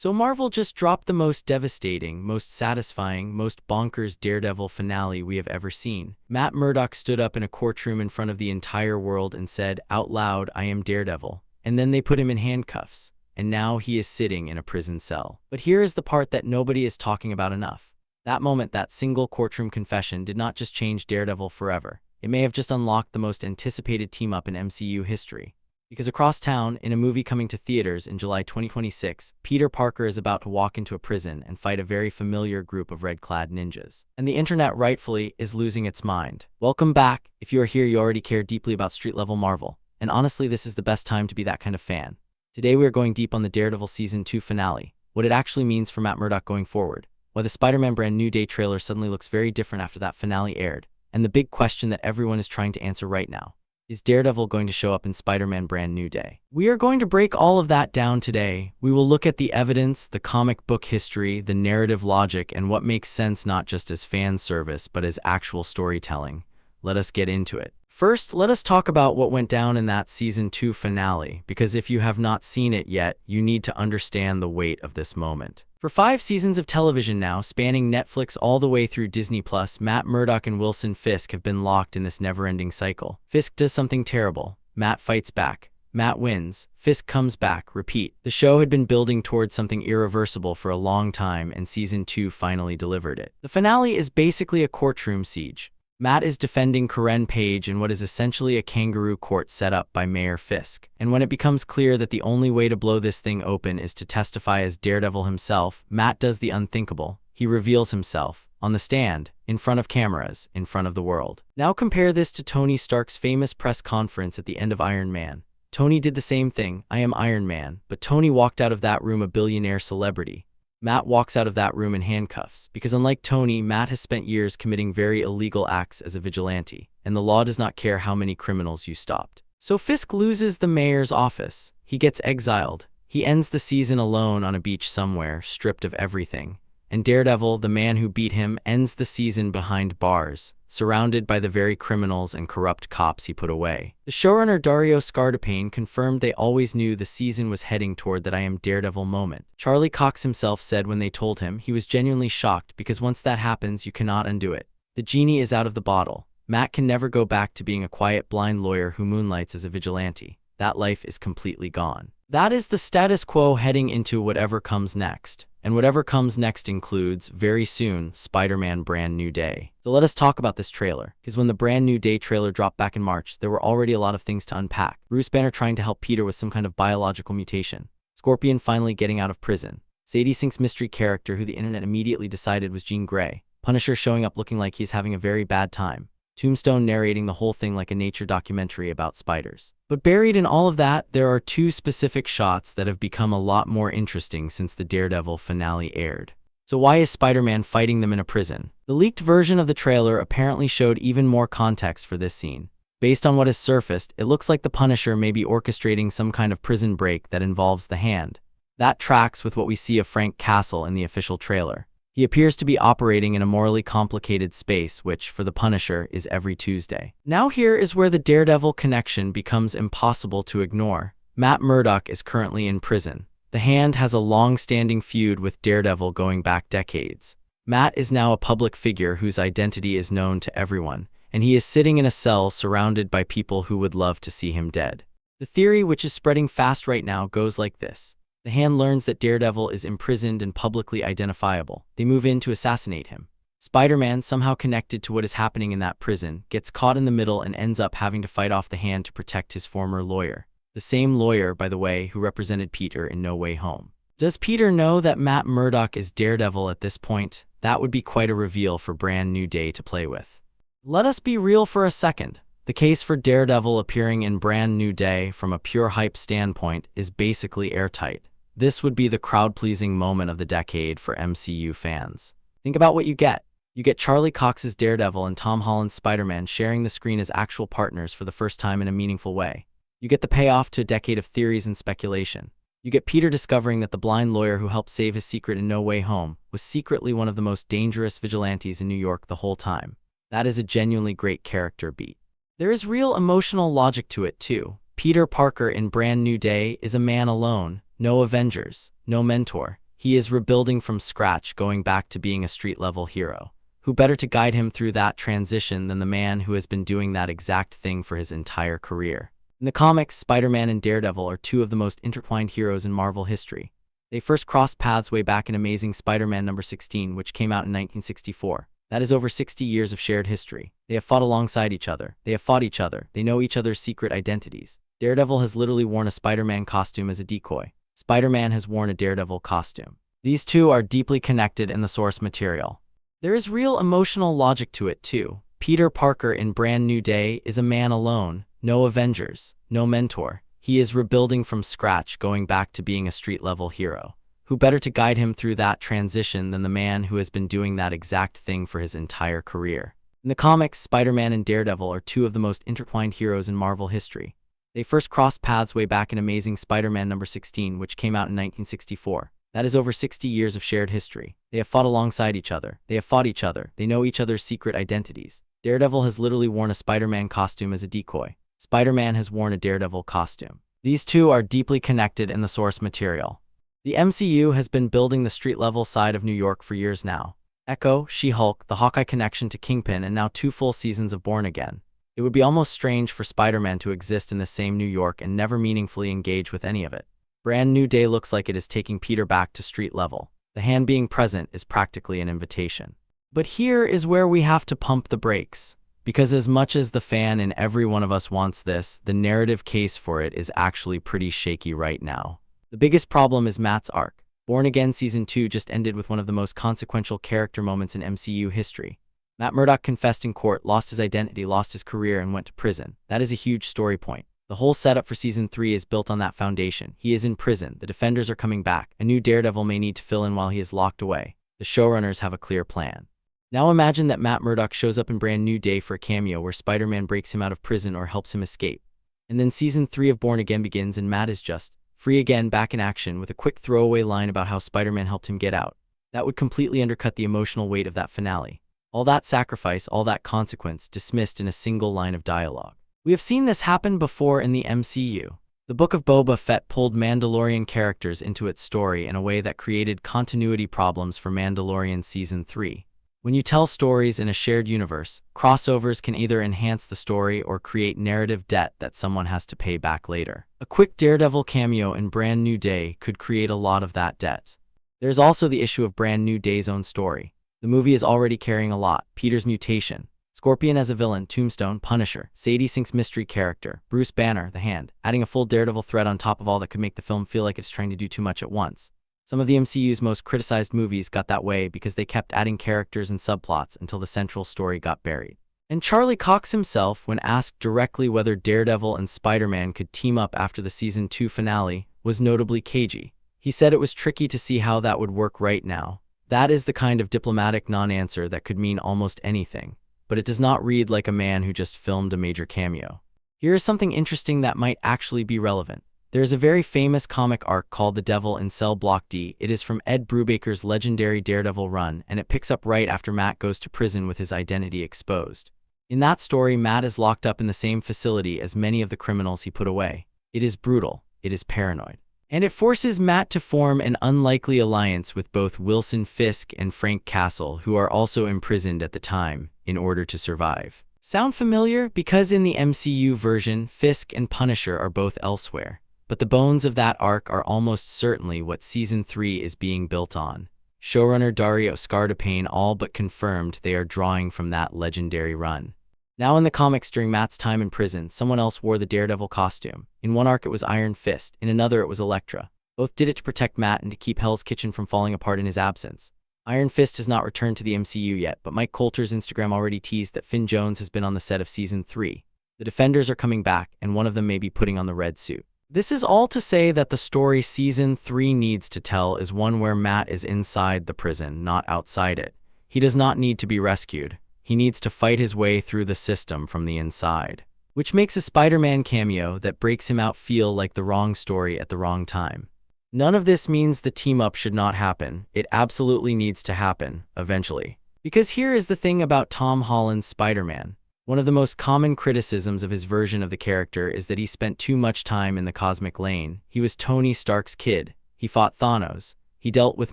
So Marvel just dropped the most devastating, most satisfying, most bonkers Daredevil finale we have ever seen. Matt Murdock stood up in a courtroom in front of the entire world and said, out loud, "I am Daredevil." And then they put him in handcuffs, and now he is sitting in a prison cell. But here is the part that nobody is talking about enough. That moment, that single courtroom confession, did not just change Daredevil forever. It may have just unlocked the most anticipated team-up in MCU history. Because across town, in a movie coming to theaters in July 2026, Peter Parker is about to walk into a prison and fight a very familiar group of red-clad ninjas. And the internet rightfully is losing its mind. Welcome back. If you are here, you already care deeply about street-level Marvel. And honestly, this is the best time to be that kind of fan. Today we are going deep on the Daredevil Season 2 finale, what it actually means for Matt Murdock going forward, why the Spider-Man Brand New Day trailer suddenly looks very different after that finale aired, and the big question that everyone is trying to answer right now. Is Daredevil going to show up in Spider-Man Brand New Day? We are going to break all of that down today. We will look at the evidence, the comic book history, the narrative logic, and what makes sense not just as fan service, but as actual storytelling. Let us get into it. First, let us talk about what went down in that Season 2 finale, because if you have not seen it yet, you need to understand the weight of this moment. For 5 seasons of television now, spanning Netflix all the way through Disney+, Matt Murdock and Wilson Fisk have been locked in this never-ending cycle. Fisk does something terrible. Matt fights back. Matt wins. Fisk comes back. Repeat. The show had been building towards something irreversible for a long time, and Season 2 finally delivered it. The finale is basically a courtroom siege. Matt is defending Karen Page in what is essentially a kangaroo court set up by Mayor Fisk. And when it becomes clear that the only way to blow this thing open is to testify as Daredevil himself, Matt does the unthinkable. He reveals himself, on the stand, in front of cameras, in front of the world. Now compare this to Tony Stark's famous press conference at the end of Iron Man. Tony did the same thing, "I am Iron Man," but Tony walked out of that room a billionaire celebrity. Matt walks out of that room in handcuffs, because unlike Tony, Matt has spent years committing very illegal acts as a vigilante, and the law does not care how many criminals you stopped. So Fisk loses the mayor's office. He gets exiled. He ends the season alone on a beach somewhere, stripped of everything. And Daredevil, the man who beat him, ends the season behind bars, surrounded by the very criminals and corrupt cops he put away. The showrunner Dario Scardapane confirmed they always knew the season was heading toward that "I am Daredevil" moment. Charlie Cox himself said when they told him, he was genuinely shocked because once that happens, you cannot undo it. The genie is out of the bottle. Matt can never go back to being a quiet, blind lawyer who moonlights as a vigilante. That life is completely gone. That is the status quo heading into whatever comes next. And whatever comes next includes, very soon, Spider-Man Brand New Day. So let us talk about this trailer, because when the Brand New Day trailer dropped back in March, there were already a lot of things to unpack. Bruce Banner trying to help Peter with some kind of biological mutation. Scorpion finally getting out of prison. Sadie Sink's mystery character who the internet immediately decided was Jean Grey. Punisher showing up looking like he's having a very bad time. Tombstone narrating the whole thing like a nature documentary about spiders. But buried in all of that, there are 2 specific shots that have become a lot more interesting since the Daredevil finale aired. So why is Spider-Man fighting them in a prison? The leaked version of the trailer apparently showed even more context for this scene. Based on what has surfaced, it looks like the Punisher may be orchestrating some kind of prison break that involves the Hand. That tracks with what we see of Frank Castle in the official trailer. He appears to be operating in a morally complicated space, which, for the Punisher, is every Tuesday. Now here is where the Daredevil connection becomes impossible to ignore. Matt Murdock is currently in prison. The Hand has a long-standing feud with Daredevil going back decades. Matt is now a public figure whose identity is known to everyone, and he is sitting in a cell surrounded by people who would love to see him dead. The theory, which is spreading fast right now, goes like this. The Hand learns that Daredevil is imprisoned and publicly identifiable. They move in to assassinate him. Spider-Man, somehow connected to what is happening in that prison, gets caught in the middle and ends up having to fight off the Hand to protect his former lawyer. The same lawyer, by the way, who represented Peter in No Way Home. Does Peter know that Matt Murdock is Daredevil at this point? That would be quite a reveal for Brand New Day to play with. Let us be real for a second. The case for Daredevil appearing in Brand New Day, from a pure hype standpoint, is basically airtight. This would be the crowd-pleasing moment of the decade for MCU fans. Think about what you get. You get Charlie Cox's Daredevil and Tom Holland's Spider-Man sharing the screen as actual partners for the first time in a meaningful way. You get the payoff to a decade of theories and speculation. You get Peter discovering that the blind lawyer who helped save his secret in No Way Home was secretly one of the most dangerous vigilantes in New York the whole time. That is a genuinely great character beat. There is real emotional logic to it too. Peter Parker in Brand New Day is a man alone. No Avengers, no mentor. He is rebuilding from scratch, going back to being a street-level hero. Who better to guide him through that transition than the man who has been doing that exact thing for his entire career? In the comics, Spider-Man and Daredevil are two of the most intertwined heroes in Marvel history. They first crossed paths way back in Amazing Spider-Man number 16, which came out in 1964. That is over 60 years of shared history. They have fought alongside each other. They have fought each other. They know each other's secret identities. Daredevil has literally worn a Spider-Man costume as a decoy. Spider-Man has worn a Daredevil costume. These two are deeply connected in the source material. There is real emotional logic to it too. Peter Parker in Brand New Day is a man alone, no Avengers, no mentor. He is rebuilding from scratch, going back to being a street-level hero. Who better to guide him through that transition than the man who has been doing that exact thing for his entire career? In the comics, Spider-Man and Daredevil are two of the most intertwined heroes in Marvel history. They first crossed paths way back in Amazing Spider-Man number 16, which came out in 1964. That is over 60 years of shared history. They have fought alongside each other. They have fought each other. They know each other's secret identities. Daredevil has literally worn a Spider-Man costume as a decoy. Spider-Man has worn a Daredevil costume. These two are deeply connected in the source material. The MCU has been building the street-level side of New York for years now. Echo, She-Hulk, the Hawkeye connection to Kingpin, and now 2 full seasons of Born Again. It would be almost strange for Spider-Man to exist in the same New York and never meaningfully engage with any of it. Brand New Day looks like it is taking Peter back to street level. The hand being present is practically an invitation. But here is where we have to pump the brakes. Because as much as the fan in every one of us wants this, the narrative case for it is actually pretty shaky right now. The biggest problem is Matt's arc. Born Again Season 2 just ended with one of the most consequential character moments in MCU history. Matt Murdock confessed in court, lost his identity, lost his career, and went to prison. That is a huge story point. The whole setup for Season 3 is built on that foundation. He is in prison, the Defenders are coming back, a new Daredevil may need to fill in while he is locked away. The showrunners have a clear plan. Now imagine that Matt Murdock shows up in Brand New Day for a cameo where Spider-Man breaks him out of prison or helps him escape. And then Season 3 of Born Again begins and Matt is just free again, back in action, with a quick throwaway line about how Spider-Man helped him get out. That would completely undercut the emotional weight of that finale. All that sacrifice, all that consequence, dismissed in a single line of dialogue. We have seen this happen before in the MCU. The Book of Boba Fett pulled Mandalorian characters into its story in a way that created continuity problems for Mandalorian Season 3. When you tell stories in a shared universe, crossovers can either enhance the story or create narrative debt that someone has to pay back later. A quick Daredevil cameo in Brand New Day could create a lot of that debt. There's also the issue of Brand New Day's own story. The movie is already carrying a lot. Peter's mutation, Scorpion as a villain, Tombstone, Punisher, Sadie Sink's mystery character, Bruce Banner, the Hand, adding a full Daredevil threat on top of all that could make the film feel like it's trying to do too much at once. Some of the MCU's most criticized movies got that way because they kept adding characters and subplots until the central story got buried. And Charlie Cox himself, when asked directly whether Daredevil and Spider-Man could team up after the Season 2 finale, was notably cagey. He said it was tricky to see how that would work right now. That is the kind of diplomatic non-answer that could mean almost anything, but it does not read like a man who just filmed a major cameo. Here is something interesting that might actually be relevant. There is a very famous comic arc called The Devil in Cell Block D. It is from Ed Brubaker's legendary Daredevil run, and it picks up right after Matt goes to prison with his identity exposed. In that story, Matt is locked up in the same facility as many of the criminals he put away. It is brutal. It is paranoid. And it forces Matt to form an unlikely alliance with both Wilson Fisk and Frank Castle, who are also imprisoned at the time, in order to survive. Sound familiar? Because in the MCU version, Fisk and Punisher are both elsewhere. But the bones of that arc are almost certainly what Season 3 is being built on. Showrunner Dario Scardapane all but confirmed they are drawing from that legendary run. Now in the comics, during Matt's time in prison, someone else wore the Daredevil costume. In one arc it was Iron Fist, in another it was Elektra. Both did it to protect Matt and to keep Hell's Kitchen from falling apart in his absence. Iron Fist has not returned to the MCU yet, but Mike Coulter's Instagram already teased that Finn Jones has been on the set of Season 3. The Defenders are coming back, and one of them may be putting on the red suit. This is all to say that the story Season 3 needs to tell is one where Matt is inside the prison, not outside it. He does not need to be rescued. He needs to fight his way through the system from the inside. Which makes a Spider-Man cameo that breaks him out feel like the wrong story at the wrong time. None of this means the team-up should not happen. It absolutely needs to happen, eventually. Because here is the thing about Tom Holland's Spider-Man. One of the most common criticisms of his version of the character is that he spent too much time in the cosmic lane. He was Tony Stark's kid. He fought Thanos. He He dealt with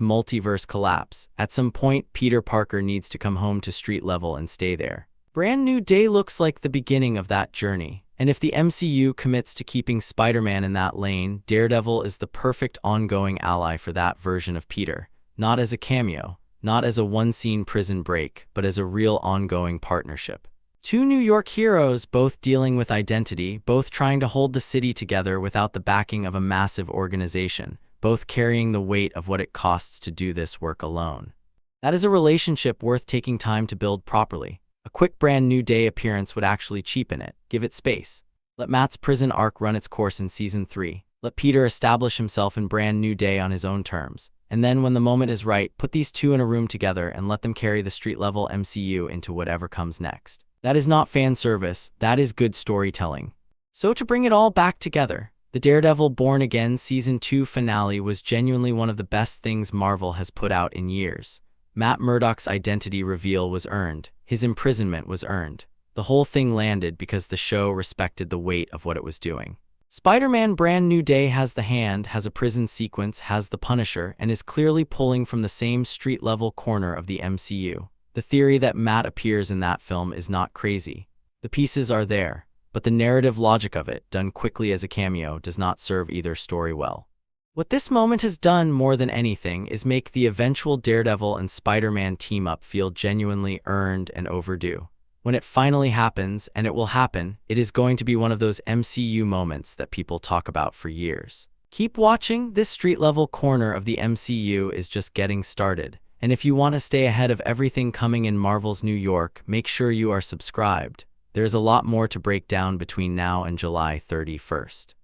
multiverse collapse. At some point, Peter Parker needs to come home to street level and stay there. Brand New Day looks like the beginning of that journey. And if the MCU commits to keeping Spider-Man in that lane, Daredevil is the perfect ongoing ally for that version of Peter. Not as a cameo, not as a one-scene prison break, but as a real ongoing partnership. Two New York heroes, both dealing with identity, both trying to hold the city together without the backing of a massive organization, both carrying the weight of what it costs to do this work alone. That is a relationship worth taking time to build properly. A quick Brand New Day appearance would actually cheapen it. Give it space. Let Matt's prison arc run its course in Season 3. Let Peter establish himself in Brand New Day on his own terms. And then when the moment is right, put these two in a room together and let them carry the street-level MCU into whatever comes next. That is not fan service, that is good storytelling. So to bring it all back together, the Daredevil Born Again Season 2 finale was genuinely one of the best things Marvel has put out in years. Matt Murdock's identity reveal was earned. His imprisonment was earned. The whole thing landed because the show respected the weight of what it was doing. Spider-Man Brand New Day has the hand, has a prison sequence, has the Punisher, and is clearly pulling from the same street-level corner of the MCU. The theory that Matt appears in that film is not crazy. The pieces are there, but the narrative logic of it, done quickly as a cameo, does not serve either story well. What this moment has done more than anything is make the eventual Daredevil and Spider-Man team-up feel genuinely earned and overdue. When it finally happens, and it will happen, it is going to be one of those MCU moments that people talk about for years. Keep watching, this street-level corner of the MCU is just getting started. And if you want to stay ahead of everything coming in Marvel's New York, make sure you are subscribed. There's a lot more to break down between now and July 31st.